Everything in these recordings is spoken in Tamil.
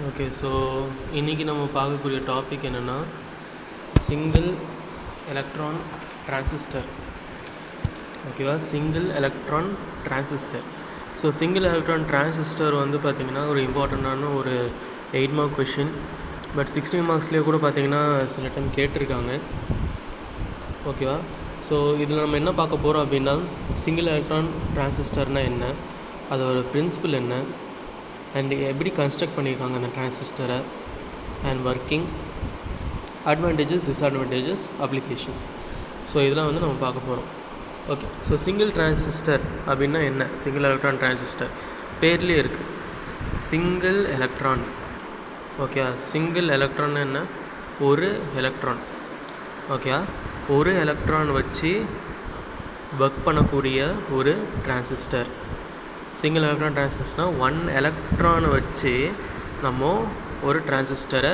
ஓகே. ஸோ இன்றைக்கி நம்ம பார்க்கக்கூடிய டாபிக் என்னென்னா சிங்கிள் எலக்ட்ரான் டிரான்சிஸ்டர். ஓகேவா? Single electron transistor. So single electron transistor வந்து பார்த்திங்கன்னா ஒரு இம்பார்ட்டண்ட்டான ஒரு 8 மார்க் கொஷின். பட் 16 மார்க்ஸ்லேயே கூட பார்த்திங்கன்னா சில டைம் கேட்டிருக்காங்க. ஓகேவா? ஸோ இதில் நம்ம என்ன பார்க்க போகிறோம் அப்படின்னா, சிங்கிள் எலக்ட்ரான் டிரான்சிஸ்டர்னால் என்ன, அதோட பிரின்சிபல் என்ன, அண்ட் எப்படி கன்ஸ்ட்ரக்ட் பண்ணியிருக்காங்க அந்த டிரான்சிஸ்டரை, and working, advantages, disadvantages, applications. So இதெல்லாம் வந்து நம்ம பார்க்க போகிறோம். ஓகே. ஸோ சிங்கிள் டிரான்சிஸ்டர் அப்படின்னா என்ன? சிங்கிள் எலக்ட்ரான் டிரான்சிஸ்டர் பேர்லேயே இருக்குது, single electron. Okay. Single electron என்ன? ஒரு எலக்ட்ரான். ஓகே. ஒரு எலக்ட்ரான் வச்சு ஒர்க் பண்ணக்கூடிய ஒரு டிரான்சிஸ்டர். சிங்கிள் எலக்ட்ரான் டிரான்சிஸ்டர்னால் 1 எலக்ட்ரானை வச்சு நம்ம ஒரு டிரான்சிஸ்டரை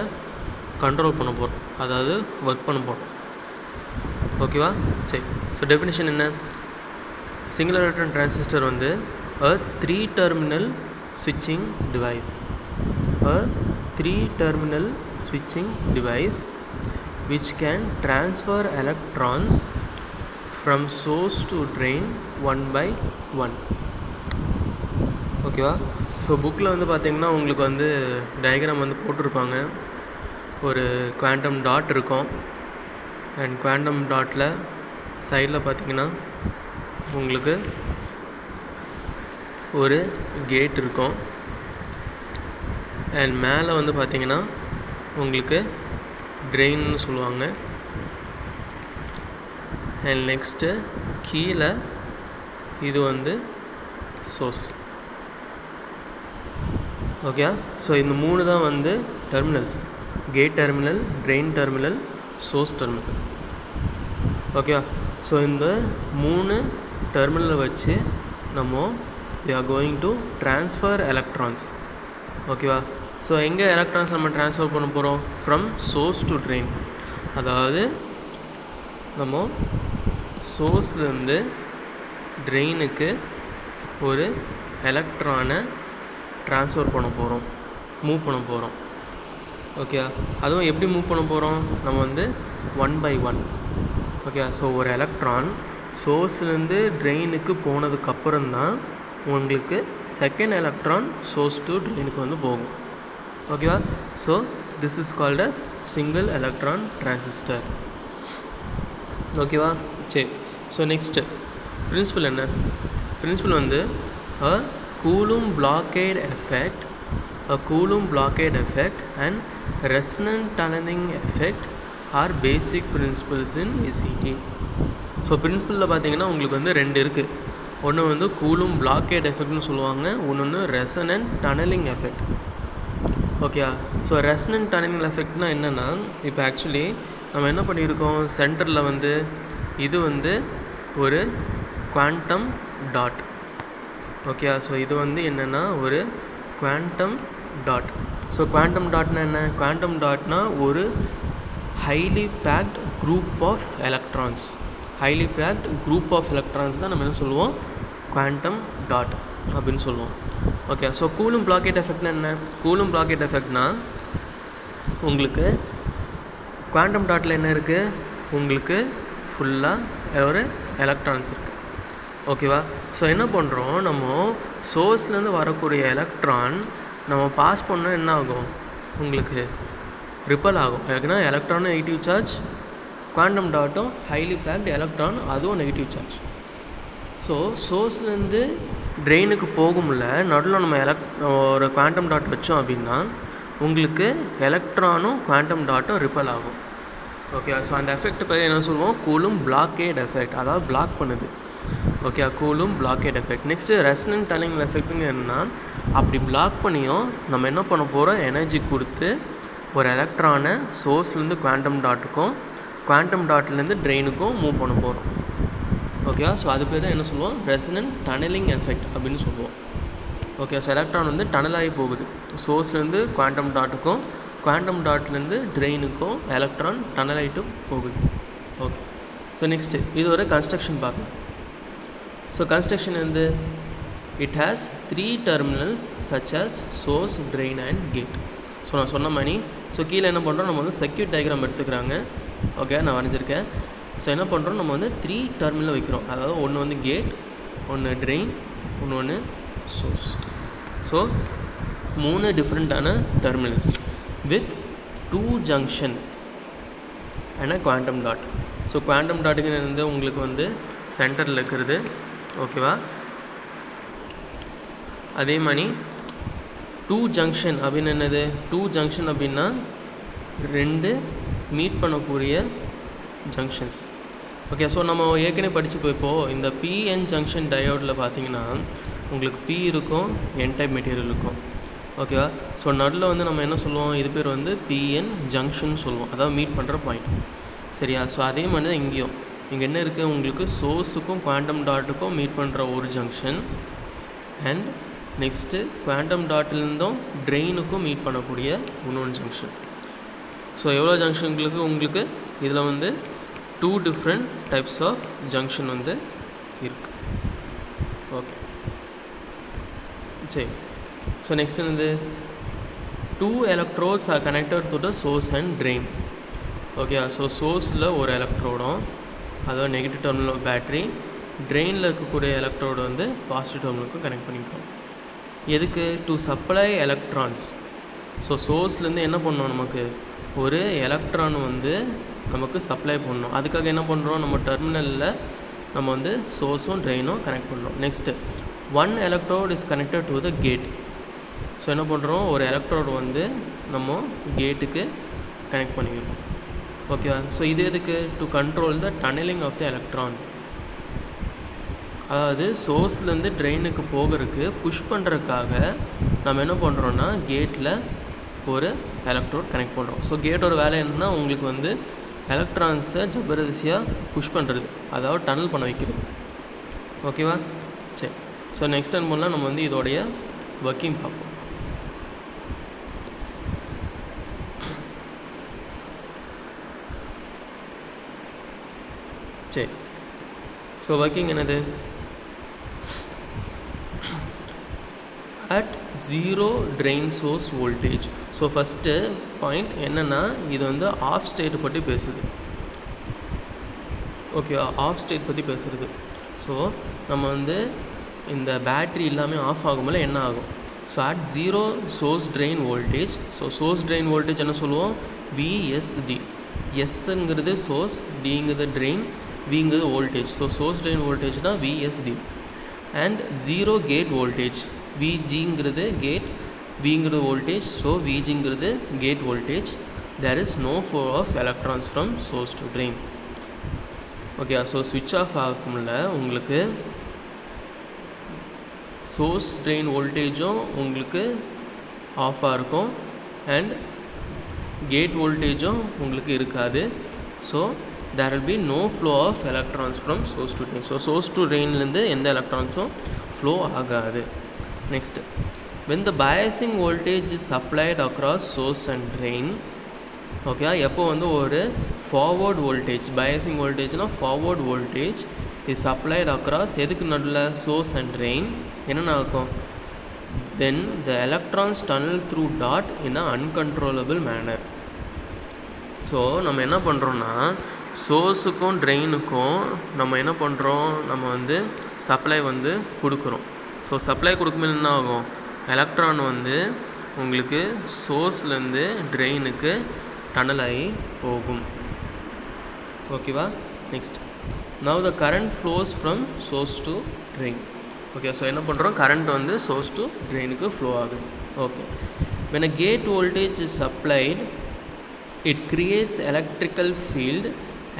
கண்ட்ரோல் பண்ண போகிறோம், அதாவது ஒர்க் பண்ண போகிறோம். ஓகேவா? சரி. ஸோ டெஃபினிஷன் என்ன? சிங்கிள் எலக்ட்ரான் டிரான்சிஸ்டர் வந்து a 3-terminal switching device. A 3-terminal switching device which can transfer electrons from source to drain one by one. ஓகேவா? ஸோ புக்கில் வந்து பார்த்திங்கன்னா உங்களுக்கு வந்து டயக்ராம் வந்து போட்டிருப்பாங்க. ஒரு குவாண்டம் டாட் இருக்கும், அண்ட் குவாண்டம் டாட்டில் சைடில் பார்த்திங்கன்னா உங்களுக்கு ஒரு கேட் இருக்கும், அண்ட் மேலே வந்து பார்த்திங்கன்னா உங்களுக்கு ட்ரெயின்னு சொல்லுவாங்க, அண்ட் நெக்ஸ்ட்டு கீழே இது வந்து சோர்ஸ். ஓகே. ஸோ இந்த 3 தான் வந்து terminals: gate terminal, drain terminal, source terminal. Okay. So இந்த 3 டெர்மினலை வச்சு நம்ம we are going to transfer electrons. ஓகேவா? ஸோ எங்கே எலக்ட்ரான்ஸ் நம்ம ட்ரான்ஸ்ஃபர் பண்ண போகிறோம்? From source to train. அதாவது நம்ம சோர்ஸ்லேருந்து ட்ரெயினுக்கு ஒரு எலக்ட்ரானை ட்ரான்ஸ்ஃபர் பண்ண போகிறோம், மூவ் பண்ண போகிறோம். ஓகே. அதுவும் எப்படி மூவ் பண்ண போகிறோம்? நம்ம வந்து 1 by 1. ஓகே. ஸோ ஒரு எலக்ட்ரான் சோர்ஸ்லேருந்து ட்ரெயினுக்கு போனதுக்கப்புறம் தான் உங்களுக்கு செகண்ட் எலக்ட்ரான் சோர்ஸ் டு ட்ரெயினுக்கு வந்து போகும். ஓகேவா? So this is called as single electron transistor. ஓகேவா? சரி. ஸோ நெக்ஸ்ட்டு பிரின்சிபல் என்ன? பிரின்சிபல் வந்து a Coulomb blockade effect, a Coulomb blockade effect and resonant tunneling effect are basic principles in ACT. So பிரின்சிபலில் பார்த்தீங்கன்னா உங்களுக்கு வந்து 2 இருக்குது. ஒன்று வந்து கூலும் பிளாக்கேட் எஃபெக்ட்னு சொல்லுவாங்க, ஒன்று resonant tunneling effect. Okay. So resonant tunneling எஃபெக்ட்னால் என்னென்னா, இப்போ ஆக்சுவலி நம்ம என்ன பண்ணியிருக்கோம், சென்டரில் வந்து இது வந்து ஒரு குவாண்டம் டாட். ஓகே. ஸோ இது வந்து என்னென்னா ஒரு குவாண்டம் டாட். ஸோ குவாண்டம் டாட்னா என்ன? குவாண்டம் டாட்னா ஒரு highly packed group of electrons. Highly packed group of electrons தான் நம்ம என்ன சொல்லுவோம்? குவாண்டம் டாட் அப்படின்னு சொல்லுவோம். ஓகே. ஸோ கூலும் பிளாக்கேட் எஃபெக்ட்னா என்ன? கூலும் பிளாக்கேட் எஃபெக்ட்னா உங்களுக்கு குவாண்டம் டாட்டில் என்ன இருக்குது? உங்களுக்கு ஃபுல்லாக ஒரு எலக்ட்ரான்ஸ் இருக்குது. ஓகேவா? ஸோ என்ன பண்ணுறோம், நம்ம சோர்ஸ்லேருந்து வரக்கூடிய எலக்ட்ரான் நம்ம பாஸ் பண்ணால் என்ன ஆகும்? உங்களுக்கு ரிப்பல் ஆகும். ஏன்னா எலக்ட்ரானும் நெகட்டிவ் சார்ஜ், குவாண்டம் டாட்டும் ஹைலி பேக்ட் எலக்ட்ரான், அதுவும் நெகட்டிவ் சார்ஜ். ஸோ சோர்ஸ்லேருந்து ட்ரெயினுக்கு போகும்ல, நடுவில் நம்ம ஒரு குவாண்டம் டாட் வச்சோம் அப்படின்னா உங்களுக்கு எலக்ட்ரானும் குவாண்டம் டாட்டும் ரிப்பல் ஆகும். ஓகே. ஸோ அந்த எஃபெக்ட் பேர் என்ன சொல்லுவோம்? கூலும் பிளாக்கேட் எஃபெக்ட், அதாவது பிளாக் பண்ணுது. Okay. Coulomb blockade effect. Next resonant tunneling எஃபெக்ட்டுங்க என்னென்னா, அப்படி பிளாக் பண்ணியும் நம்ம என்ன பண்ண போகிறோம்? எனர்ஜி கொடுத்து ஒரு எலக்ட்ரானை சோர்ஸ்லேருந்து குவாண்டம் டாட்டுக்கும், குவாண்டம் டாட்லேருந்து ட்ரெயினுக்கும் மூவ் பண்ண போகிறோம். ஓகேவா? ஸோ அது பேர் தான் என்ன சொல்லுவோம்? ரெசனன்ட் டனலிங் எஃபெக்ட் அப்படின்னு சொல்லுவோம். ஓகே. ஸோ எலக்ட்ரான் வந்து டனல் ஆகி போகுது, சோர்ஸ்லேருந்து குவாண்டம் டாட்டுக்கும், குவாண்டம் டாட்லேருந்து ட்ரெயினுக்கும் எலக்ட்ரான் டனல் ஆகிட்டு போகுது. ஓகே. ஸோ நெக்ஸ்ட்டு இது ஒரு கன்ஸ்ட்ரக்ஷன் பார்க்கலாம். ஸோ கன்ஸ்ட்ரக்ஷன் வந்து it has 3 terminals such as source, drain and gate. So நான் சொன்ன மாதிரி ஸோ கீழே என்ன பண்ணுறோம், நம்ம வந்து சர்க்யூட் டயக்ராம் எடுத்துக்கிறாங்க. ஓகே, நான் வரைஞ்சிருக்கேன். ஸோ என்ன பண்ணுறோம், நம்ம வந்து 3 டெர்மினல் வைக்கிறோம். அதாவது ஒன்று வந்து கேட், ஒன்று ட்ரெயின், ஒன்று சோர்ஸ். ஸோ 3 டிஃப்ரெண்ட்டான terminals with 2 junction and quantum dot. So quantum டாட்டுக்கு வந்து உங்களுக்கு வந்து சென்டரில் இருக்கிறது. ஓகேவா? அதே மாதிரி 2 ஜங்ஷன் அப்படின்னு என்னது, 2 ஜங்ஷன் அப்படின்னா 2 மீட் பண்ணக்கூடிய ஜங்ஷன்ஸ். ஓகே, ஸோ நம்ம ஏற்கனவே படித்து போய்ப்போம். இந்த பிஎன் ஜங்ஷன் டயோடில் பார்த்தீங்கன்னா உங்களுக்கு பி இருக்கும், என் டைப் மெட்டீரியல் இருக்கும். ஓகேவா? ஸோ நடுவில் வந்து நம்ம என்ன சொல்லுவோம், இது பேர் வந்து பிஎன் ஜங்ஷன் சொல்லுவோம், அதாவது மீட் பண்ணுற பாயிண்ட். சரியா? ஸோ அதே மாதிரி தான் இங்கேயும். இங்கே என்ன இருக்குது, உங்களுக்கு சோர்ஸுக்கும் குவாண்டம் டாட்டுக்கும் மீட் பண்ணுற ஒரு ஜங்ஷன், அண்ட் நெக்ஸ்ட்டு குவாண்டம் டாட்லேருந்தும் ட்ரெயினுக்கும் மீட் பண்ணக்கூடிய இன்னொன்று ஜங்ஷன். ஸோ எவ்வளோ ஜங்ஷன்களுக்கு உங்களுக்கு இதில் வந்து 2 டிஃப்ரெண்ட் டைப்ஸ் ஆஃப் ஜங்ஷன் வந்து இருக்குது. ஓகே, சரி. ஸோ நெக்ஸ்ட் என்னது, 2 electrodes are connected to the source and drain. Okay, so சோர்ஸில் ஒரு எலக்ட்ரோடும், அதாவது நெகட்டிவ் டெர்மினல் பேட்ரி, ட்ரெயினில் இருக்கக்கூடிய எலக்ட்ரோடு வந்து பாசிட்டிவ் டெர்மினலுக்கும் கனெக்ட் பண்ணிக்கிறோம். எதுக்கு? To supply electrons. ஸோ சோர்ஸ்லேருந்து என்ன பண்ணோம், நமக்கு ஒரு எலக்ட்ரான் வந்து நமக்கு சப்ளை பண்ணணும். அதுக்காக என்ன பண்ணுறோம், நம்ம டெர்மினலில் நம்ம வந்து சோர்ஸும் ட்ரெயினும் கனெக்ட் பண்ணுறோம். Next 1 electrode is connected to the gate. So என்ன பண்ணுறோம், ஒரு எலக்ட்ரோடு வந்து நம்ம கேட்டுக்கு கனெக்ட் பண்ணிக்கிறோம். ஓகேவா? ஸோ இது எதுக்கு? To control the tunneling of the electron. அதாவது சோர்ஸ்லேருந்து ட்ரெயினுக்கு போகிறதுக்கு புஷ் பண்ணுறதுக்காக நம்ம என்ன பண்ணுறோன்னா கேட்டில் ஒரு எலக்ட்ரோட் கனெக்ட் பண்ணுறோம். ஸோ கேட்டோட வேலை என்னென்னா உங்களுக்கு வந்து எலக்ட்ரான்ஸை ஜபர்தஸ்தியாக புஷ் பண்ணுறது, அதாவது டனல் பண்ண வைக்கிறது. ஓகேவா? சரி. ஸோ நெக்ஸ்ட் டைம் பண்ணலாம் நம்ம வந்து இதோடைய ஒர்க்கிங் பார்ப்போம். சரி. ஸோ ஒர்க்கிங் என்னது, at 0 drain source voltage. So first point என்னென்னா, இது வந்து ஆஃப் ஸ்டேட் பற்றி பேசுது. ஓகே, ஆஃப் ஸ்டேட் பற்றி பேசுகிறது. ஸோ நம்ம வந்து இந்த பேட்ரி எல்லாமே ஆஃப் ஆகும்போது என்ன ஆகும், so at 0 source drain voltage. So source drain voltage என்ன சொல்லுவோம், விஎஸ்டி. எஸ்ங்கிறது சோர்ஸ், டிங்கிறது ட்ரெயின், விங்கிறது வோல்டேஜ். ஸோ சோர்ஸ் ட்ரெயின் வோல்டேஜ்னா விஎஸ்டி. அண்ட் 0 கேட் வோல்டேஜ், விஜிங்கிறது கேட், விங்கிறது வோல்டேஜ். ஸோ விஜிங்கிறது gate voltage. There is no flow of electrons from source to drain. Okay, so ஸ்விட்ச் ஆஃப் ஆகும்ல உங்களுக்கு சோர்ஸ் ட்ரெயின் வோல்டேஜும் உங்களுக்கு ஆஃபாக இருக்கும், அண்ட் கேட் வோல்டேஜும் உங்களுக்கு இருக்காது. So there will be no flow of electrons from source to drain. So source to drainலேருந்து எந்த எலக்ட்ரான்ஸும் ஃப்ளோ ஆகாது. Next, when the biasing voltage is supplied across source and drain. Okay, எப்போ வந்து ஒரு ஃபார்வர்ட் வோல்டேஜ், biasing voltageனா forward voltage is supplied across எதுக்கு நடுவில், சோர்ஸ் அண்ட் ட்ரெயின், என்னென்ன ஆகும், then the electrons tunnel through dot in an uncontrollable manner. So நம்ம என்ன பண்ணுறோன்னா, சோர்ஸுக்கும் ட்ரெயினுக்கும் நம்ம என்ன பண்ணுறோம், நம்ம வந்து சப்ளை வந்து கொடுக்குறோம். ஸோ சப்ளை கொடுக்கும்போது என்ன ஆகும், எலக்ட்ரான் வந்து உங்களுக்கு சோர்ஸ்லேருந்து ட்ரெயினுக்கு டனல் ஆகி போகும். ஓகேவா? Next, now the current flows from source to drain. Okay, so என்ன பண்ணுறோம், கரண்ட் வந்து சோர்ஸ் டு ட்ரெயினுக்கு ஃப்ளோ ஆகுது. Okay, when a gate voltage is supplied, it creates electrical field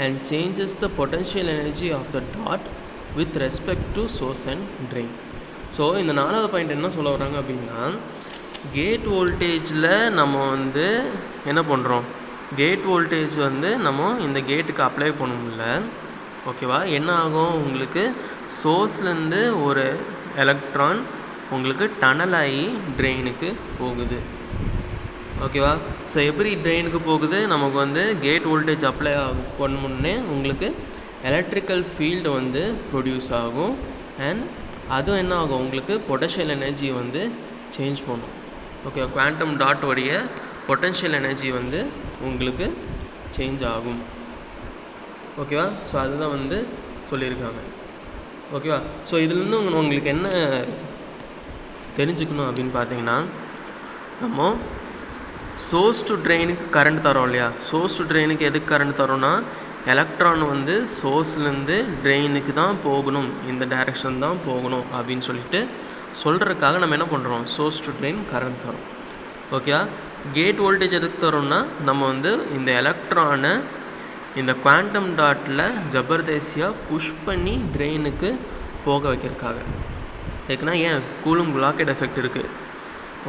and changes the potential energy of the dot with respect to source and drain. So இந்த 4வது பாயிண்ட் என்ன சொல்ல வராங்க அப்படின்னா, கேட் வோல்டேஜில் நம்ம வந்து என்ன பண்ணுறோம், கேட் வோல்டேஜ் வந்து நம்ம இந்த கேட்டுக்கு அப்ளை பண்ணணும்ல. ஓகேவா? என்ன ஆகும், உங்களுக்கு சோர்ஸ்லேருந்து ஒரு எலக்ட்ரான் உங்களுக்கு டனல் ஆகி ட்ரெயினுக்கு போகுது. ஓகேவா? ஸோ எப்படி ட்ரெயினுக்கு போகுது, நமக்கு வந்து கேட் வோல்டேஜ் அப்ளை பண்ணமுன்னே உங்களுக்கு எலக்ட்ரிக்கல் ஃபீல்டு வந்து ப்ரொடியூஸ் ஆகும், அண்ட் அதுவும் என்ன ஆகும், உங்களுக்கு பொட்டன்ஷியல் எனர்ஜி வந்து சேஞ்ச் பண்ணும். ஓகே, குவாண்டம் டாட்டோடைய பொட்டன்ஷியல் எனர்ஜி வந்து உங்களுக்கு சேஞ்ச் ஆகும். ஓகேவா? ஸோ அதுதான் வந்து சொல்லியிருக்காங்க. ஓகேவா? ஸோ இதுலேருந்து உங்களுக்கு என்ன தெரிஞ்சுக்கணும் அப்படின்னு பார்த்தீங்கன்னா, நம்ம சோர்ஸ் டு ட்ரெயினுக்கு கரண்ட் தரோம் இல்லையா? சோர்ஸ் டு ட்ரெயினுக்கு எதுக்கு கரண்ட் தரோன்னா, எலக்ட்ரான் வந்து சோர்ஸ்லேருந்து ட்ரெயினுக்கு தான் போகணும், இந்த டைரெக்ஷன் தான் போகணும் அப்படின்னு சொல்லிட்டு சொல்கிறதுக்காக நம்ம என்ன பண்ணுறோம், சோர்ஸ் டு ட்ரெயின் கரண்ட் தரோம். ஓகேவா? கேட் வோல்டேஜ் எதுக்கு தரோம்னா, நம்ம வந்து இந்த எலக்ட்ரானை இந்த குவாண்டம் டாட்டில் ஜபர்தஸ்தியாக புஷ் பண்ணி ட்ரெயினுக்கு போக வைக்கிறதுக்காக. ஏன்னா ஏன் கூலும் பிளாக்கெட் எஃபெக்ட் இருக்குது.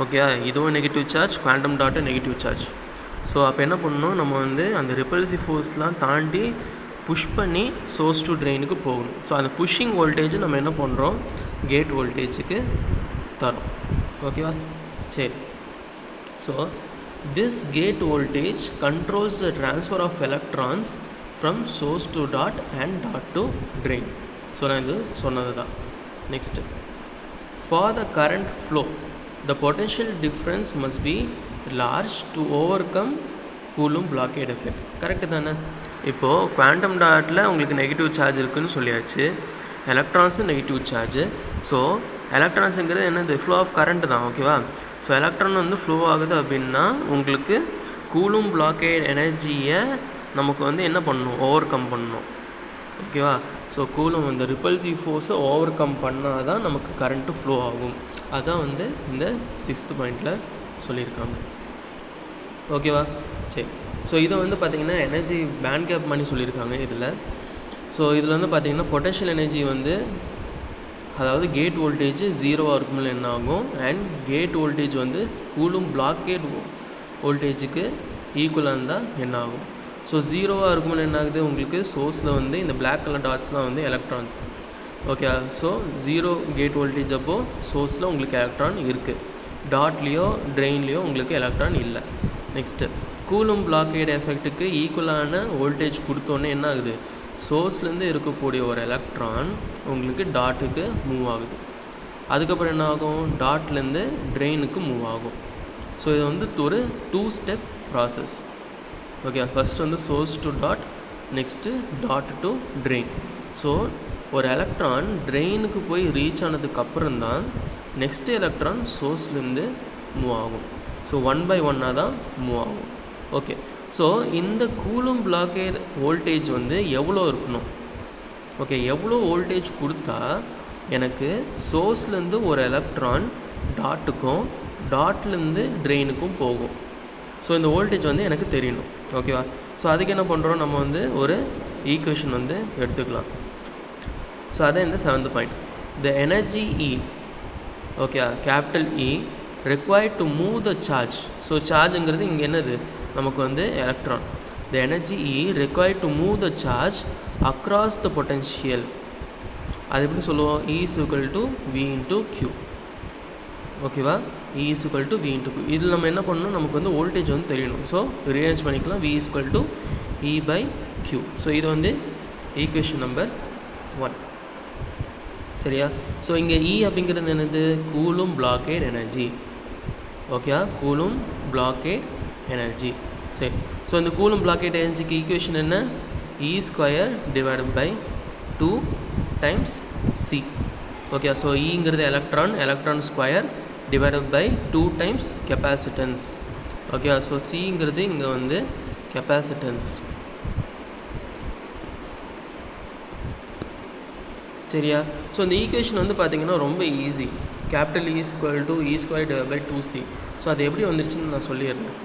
ஓகே, இதுவும் negative charge, quantum dot negative charge. So அப்போ என்ன பண்ணணும், நம்ம வந்து அந்த ரிப்பல்சிவ் ஃபோர்ஸ்லாம் தாண்டி புஷ் பண்ணி சோர்ஸ் டு ட்ரெயினுக்கு போகணும். ஸோ அந்த புஷ்ஷிங் வோல்டேஜ் நம்ம என்ன பண்ணுறோம், கேட் வோல்டேஜுக்கு தரோம். ஓகேவா? சரி. So this gate voltage controls the transfer of electrons from source to dot and dot to drain. So நான் இது சொன்னது தான். Next, for the current flow the potential difference must be large to overcome Coulomb blockade effect. Correct தானே? இப்போது குவாண்டம் டாட்டில் உங்களுக்கு நெகட்டிவ் சார்ஜ் இருக்குதுன்னு சொல்லியாச்சு, எலக்ட்ரான்ஸும் நெகட்டிவ் சார்ஜு. ஸோ எலக்ட்ரான்ஸுங்கிறது என்னது, ஃப்ளோ ஆஃப் கரண்ட் தான். ஓகேவா? ஸோ எலக்ட்ரான் வந்து ஃப்ளோ ஆகுது அப்படின்னா உங்களுக்கு கூலும் பிளாக்கேட் எனர்ஜியை நமக்கு வந்து என்ன பண்ணணும், ஓவர் கம் பண்ணணும். ஓகேவா? ஸோ கூலும் அந்த ரிப்பல்சிவ் ஃபோர்ஸை ஓவர் கம் பண்ணால் தான் நமக்கு கரண்ட்டு ஃப்ளோ ஆகும். அதுதான் வந்து இந்த 6th பாயிண்டில் சொல்லியிருக்காங்க. ஓகேவா? சரி. ஸோ இதை வந்து பார்த்திங்கன்னா எனர்ஜி பேண்ட் கேப் பண்ணி சொல்லியிருக்காங்க இதில். ஸோ இதில் வந்து பார்த்திங்கன்னா பொட்டன்ஷியல் எனர்ஜி வந்து, அதாவது கேட் வோல்டேஜ் 0 இருக்கும்போது என்ன ஆகும், அண்ட் கேட் வோல்டேஜ் வந்து கூலும் பிளாக்கேட் வோல்டேஜுக்கு ஈக்குவலாக இருந்தால் என்ன ஆகும். ஸோ 0 இருக்கும்போது என்ன ஆகுது, உங்களுக்கு சோர்ஸில் வந்து இந்த பிளாக் கலர் டாட்ஸ்லாம் வந்து electrons. Okay, so 0 gate voltage அப்போது சோர்ஸில் உங்களுக்கு எலக்ட்ரான் இருக்குது, டாட்லேயோ ட்ரெயின்லேயோ உங்களுக்கு எலக்ட்ரான் இல்லை. நெக்ஸ்ட்டு, கூலும் பிளாக்கேட் எஃபெக்ட்டுக்கு ஈக்குவலான வோல்டேஜ் கொடுத்தோன்னே என்ன ஆகுது, சோர்ஸ்லேருந்து இருக்கக்கூடிய ஒரு எலக்ட்ரான் உங்களுக்கு டாட்டுக்கு மூவ் ஆகுது. அதுக்கப்புறம் என்ன ஆகும், டாட்லேருந்து ட்ரெயினுக்கு மூவ் ஆகும். ஸோ இது வந்து ஒரு 2 ஸ்டெப் ப்ராசஸ். ஓகே, ஃபஸ்ட் வந்து source to dot, next dot to train. So ஒரு எலக்ட்ரான் ட்ரெயினுக்கு போய் ரீச் ஆனதுக்கப்புறம் தான் நெக்ஸ்ட்டு எலக்ட்ரான் சோர்ஸ்லேருந்து மூவ் ஆகும். ஸோ 1 by 1 தான் மூவ் ஆகும். ஓகே, ஸோ இந்த கூலும் பிளாக்கேட் வோல்டேஜ் வந்து எவ்வளோ இருக்கணும், ஓகே, எவ்வளோ வோல்டேஜ் கொடுத்தா எனக்கு சோர்ஸ்லேருந்து ஒரு எலக்ட்ரான் டாட்டுக்கும் டாட்லேருந்து ட்ரெயினுக்கும் போகும். ஸோ இந்த வோல்டேஜ் வந்து எனக்கு தெரியணும். ஓகேவா? ஸோ அதுக்கு என்ன பண்ணுறோம், நம்ம வந்து ஒரு ஈக்குவேஷன் வந்து எடுத்துக்கலாம். ஸோ அதான் இந்த 7th point. The energy E, okay, capital E required to move the charge. So சார்ஜுங்கிறது இங்கே என்னது, நமக்கு வந்து electron. The energy E required to move the charge across the potential. அது எப்படி சொல்லுவோம், E is equal to V into Q. ஓகேவா? E is equal to V into Q. இதில் நம்ம என்ன பண்ணணும், நமக்கு வந்து வோல்டேஜ் வந்து தெரியணும். ஸோ ரீஅரேஞ்ச் பண்ணிக்கலாம், V is equal to E by Q. So இது வந்து ஈக்குவேஷன் நம்பர் 1. சரியா? ஸோ இங்கே E அப்படிங்கிறது என்னது, Coulomb blockade energy. Okay, Coulomb blockade energy. சரி. ஸோ இந்த கூலும் பிளாக்கேட் எனர்ஜிக்கு ஈக்குவேஷன் என்ன, E square divided by 2 times C. Okay, so ஈங்கிறது electron, electron square divided by 2 times capacitance. Okay, so சிங்கிறது இங்கே வந்து கெப்பாசிட்டன்ஸ். சரியா? ஸோ இந்த ஈக்குவேஷன் வந்து பார்த்திங்கன்னா ரொம்ப easy. Capital E equal to E square divided by 2C. So அது எப்படி வந்துருச்சுன்னு நான் சொல்லிடுறேன்.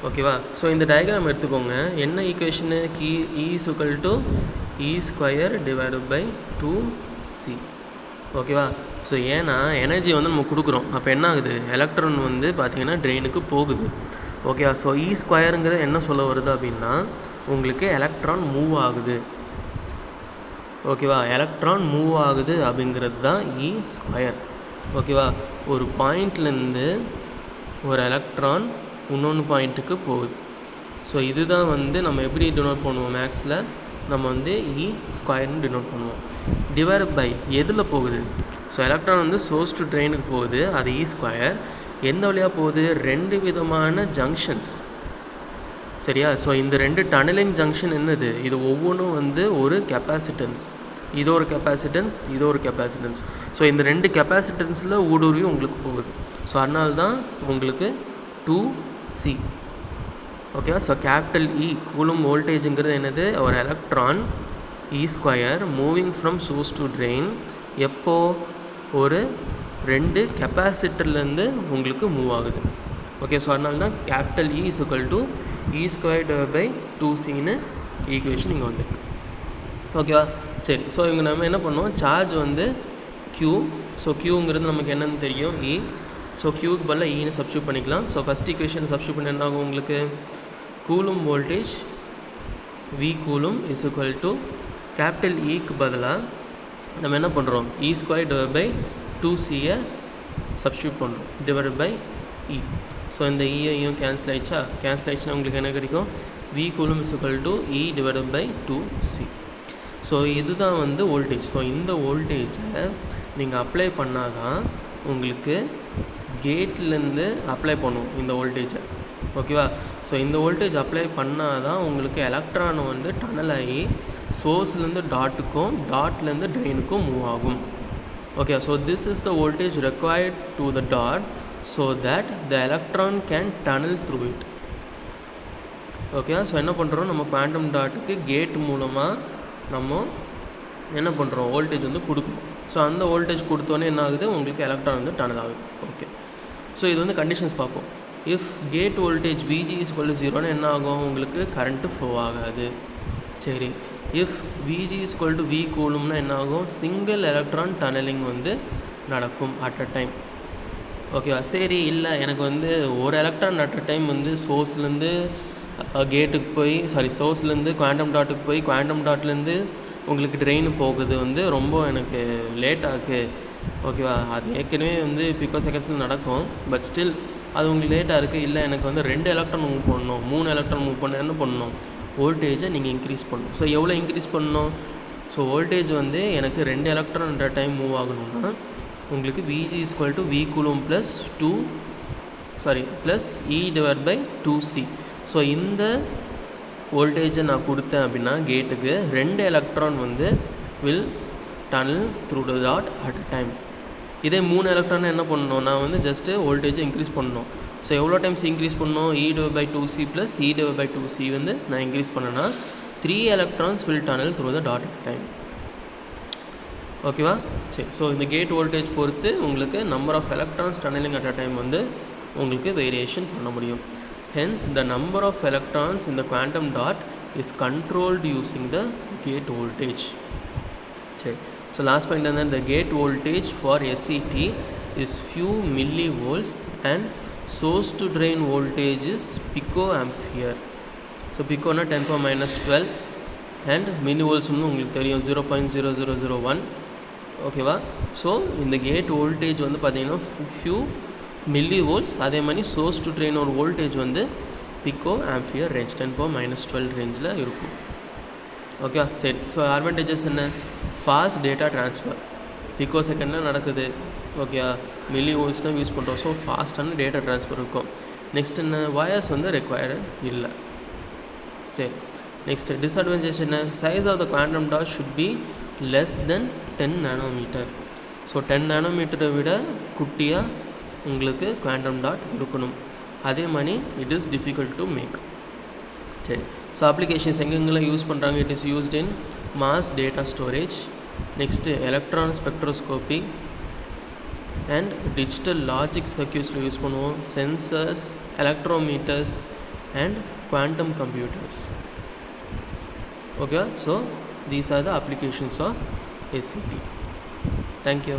ஓகேவா? ஸோ இந்த டயக்ராம் எடுத்துக்கோங்க. என்ன equation, E is equal to E square divided by 2C. ஓகேவா? ஸோ ஏன்னா எனர்ஜி வந்து நம்ம கொடுக்குறோம், அப்போ என்ன ஆகுது, எலக்ட்ரான் வந்து பார்த்திங்கன்னா ட்ரெயினுக்கு போகுது. ஓகேவா? ஸோ E ஸ்கொயருங்கிறது என்ன சொல்ல வருது அப்படின்னா, உங்களுக்கு எலக்ட்ரான் மூவ் ஆகுது. ஓகேவா? எலக்ட்ரான் மூவ் ஆகுது அப்படிங்கிறது தான் E ஸ்கொயர். ஓகேவா? ஒரு பாயிண்ட்லேருந்து ஒரு எலக்ட்ரான் இன்னொன்று பாயிண்ட்டுக்கு போகுது. ஸோ இதுதான் வந்து நம்ம எப்படி டினோட் பண்ணுவோம், மேக்ஸில் நம்ம வந்து E ஸ்கொயர்னு டினோட் பண்ணுவோம். டிவைட் பை எதில் போகுது, ஸோ எலக்ட்ரான் வந்து சோர்ஸ் டு ட்ரெயினுக்கு போகுது, அது E ஸ்கொயர். எந்த வழியாக போகுது? 2 விதமான ஜங்ஷன்ஸ், சரியா? ஸோ இந்த 2 டனலிங் ஜங்ஷன் என்னது? இது ஒவ்வொன்றும் வந்து ஒரு கெப்பாசிட்டன்ஸ், இது ஒரு கெப்பாசிட்டன்ஸ், இது ஒரு கெப்பாசிட்டன்ஸ். ஸோ இந்த 2 கெப்பாசிட்டன்ஸில் ஊடுருவி உங்களுக்கு போகுது. ஸோ அதனால தான் உங்களுக்கு 2C. Okay, so capital E Coulomb வோல்டேஜுங்கிறது என்னது? ஒரு electron E² moving from source to drain எப்போ? ஒரு 2 கெப்பாசிட்டர்லேருந்து உங்களுக்கு மூவ் ஆகுது. ஓகே, ஸோ அதனால தான் கேபிட்டல் E E²/2Cன்னு ஈக்குவேஷன் இங்கே வந்துருக்கு. ஓகேவா? சரி, ஸோ இங்கே நம்ம என்ன பண்ணோம்? சார்ஜ் வந்து Q. ஸோ Qங்கிறது நமக்கு என்னென்னு தெரியும், E. ஸோ Qக்கு பதிலாக Eன்னு சப்ஸ்டியூட் பண்ணிக்கலாம். ஸோ ஃபஸ்ட் ஈக்குவேஷன் சப்ஸ்டியூட் பண்ண என்ன ஆகும் உங்களுக்கு? Coulomb voltage V Coulomb = capital ஈக்கு பதிலாக நம்ம என்ன பண்ணுறோம்? E²/2Cயை சப்ஸ்டியூட் பண்ணுறோம் /E. ஸோ இந்த ஈயையும் கேன்சல் ஆகிடுச்சா? கேன்சல் ஆகிடுச்சுன்னா உங்களுக்கு என்ன கிடைக்கும்? V Coulomb = E/2C. ஸோ இதுதான் வந்து வோல்டேஜ். ஸோ இந்த வோல்டேஜை நீங்கள் அப்ளை பண்ணால் தான் உங்களுக்கு கேட்லேருந்து அப்ளை பண்ணுவோம் இந்த வோல்டேஜை. ஓகேவா? ஸோ இந்த வோல்டேஜ் அப்ளை பண்ணால் தான் உங்களுக்கு எலக்ட்ரான் வந்து டனல் ஆகி சோர்ஸ்லேருந்து டாட்டுக்கும் டாட்லேருந்து ட்ரெயினுக்கும் மூவ் ஆகும். Okay, so this is the voltage required to the dot so that the electron can tunnel through it. Okay, so என்ன பண்ணுறோம்? நம்ம குவாண்டம் டாட்டுக்கு கேட் மூலமாக நம்ம என்ன பண்ணுறோம்? வோல்டேஜ் வந்து கொடுக்குறோம். ஸோ அந்த வோல்டேஜ் கொடுத்தோன்னே என்ன ஆகுது? உங்களுக்கு எலக்ட்ரான் வந்து டனல் ஆகுது. ஓகே, ஸோ இது வந்து கண்டிஷன்ஸ் பார்ப்போம். இஃப் கேட் வோல்டேஜ் VG = 0ன்னு என்ன ஆகும்? உங்களுக்கு கரண்ட்டு ஃப்ளோ ஆகாது. சரி, இஃப் VG = V கூலும்னா என்ன ஆகும்? சிங்கிள் எலக்ட்ரான் டனலிங் வந்து நடக்கும் அட் அ டைம். ஓகேவா? சரி, இல்லை எனக்கு வந்து ஒரு எலக்ட்ரான் அட் அ டைம் வந்து சோர்ஸ்லேருந்து கேட்டுக்கு போய் சோர்ஸ்லேருந்து குவாண்டம் டாட்டுக்கு போய் குவாண்டம் டாட்லேருந்து உங்களுக்கு ட்ரெயின் போகுது வந்து ரொம்ப எனக்கு லேட் ஆகுது. ஓகேவா? அது ஏற்கனவே வந்து பிகோ செகண்ட்ஸில் நடக்கும். பட் ஸ்டில் அது உங்களுக்கு லேட்டாக இருக்குது. இல்லை எனக்கு வந்து 2 எலக்ட்ரான் மூவ் பண்ணணும், 3 எலக்ட்ரான் மூவ் பண்ண என்ன பண்ணணும்? வோல்டேஜை நீங்கள் இன்க்ரீஸ் பண்ணணும். ஸோ எவ்வளோ இன்க்ரீஸ் பண்ணணும்? ஸோ வோல்டேஜ் வந்து எனக்கு 2 electron at a time move ஆகணும்னா உங்களுக்கு VG = V coulomb plus E/2C. So இந்த வோல்டேஜை நான் கொடுத்தேன் அப்படின்னா கேட்டுக்கு 2 எலக்ட்ரான் வந்து will tunnel through the dot at a time. இதே 3 எலக்ட்ரான் என்ன பண்ணணும்? நான் வந்து ஜஸ்ட்டு வோல்டேஜை இன்க்ரீஸ் பண்ணணும். ஸோ எவ்வளோ டைம்ஸ் இன்க்ரீஸ் பண்ணணும்? E/2C ப்ளஸ் E/2C வந்து நான் இன்க்ரீஸ் பண்ணேன்னா 3 electrons will tunnel through the dot at time. ஓகேவா? சரி, ஸோ இந்த கேட் வோல்டேஜ் பொறுத்து உங்களுக்கு number of electrons tunneling at a time வந்து உங்களுக்கு வேரியேஷன் பண்ண முடியும். Hence, the number of electrons in the quantum dot is controlled using the gate voltage. Okay. So last point is that the gate voltage for SET is few millivolts and source to drain voltage is picoampere. So pico na 10⁻⁻12 and millivolts உங்களுக்கு தெரியும் 0.0001. ஓகேவா? ஸோ இந்த கேட் வோல்டேஜ் வந்து பார்த்தீங்கன்னா few millivolts. அதே மாதிரி சோர்ஸ் டு ட்ரெயின் ஒரு வோல்டேஜ் வந்து பிகோ ஆம்பியர் ரேஞ்ச் 10⁻12 ரேஞ்சில் இருக்கும். ஓகே, சரி. ஸோ அட்வான்டேஜஸ் என்ன? ஃபாஸ்ட் டேட்டா ட்ரான்ஸ்ஃபர் பிகோ செகண்டில் நடக்குது. ஓகே, மில்லிவோல்ட்ஸ்னால் யூஸ் பண்ணுறோம். ஸோ ஃபாஸ்ட்டான டேட்டா ட்ரான்ஸ்ஃபர் இருக்கும். நெக்ஸ்ட் என்ன? வயர்ஸ் வந்து ரெக்வயர்டு இல்லை. சரி, நெக்ஸ்ட் டிஸ்அட்வான்டேஜ் என்ன? Size of the quantum dot should be less than 10 nanometer. So 10 நானோமீட்டரை விட குட்டியாக உங்களுக்கு குவாண்டம் டாட் இருக்கணும். அதே மாதிரி it is difficult to make. சரி, ஸோ அப்ளிகேஷன்ஸ் எங்கெங்கெல்லாம் யூஸ் பண்ணுறாங்க? It is used in mass data storage, next electron spectroscopy and digital logic சர்க்யூட்ஸில் யூஸ் பண்ணுவோம், sensors, electrometers and quantum computers. Okay, so these are the applications of SET. Thank you.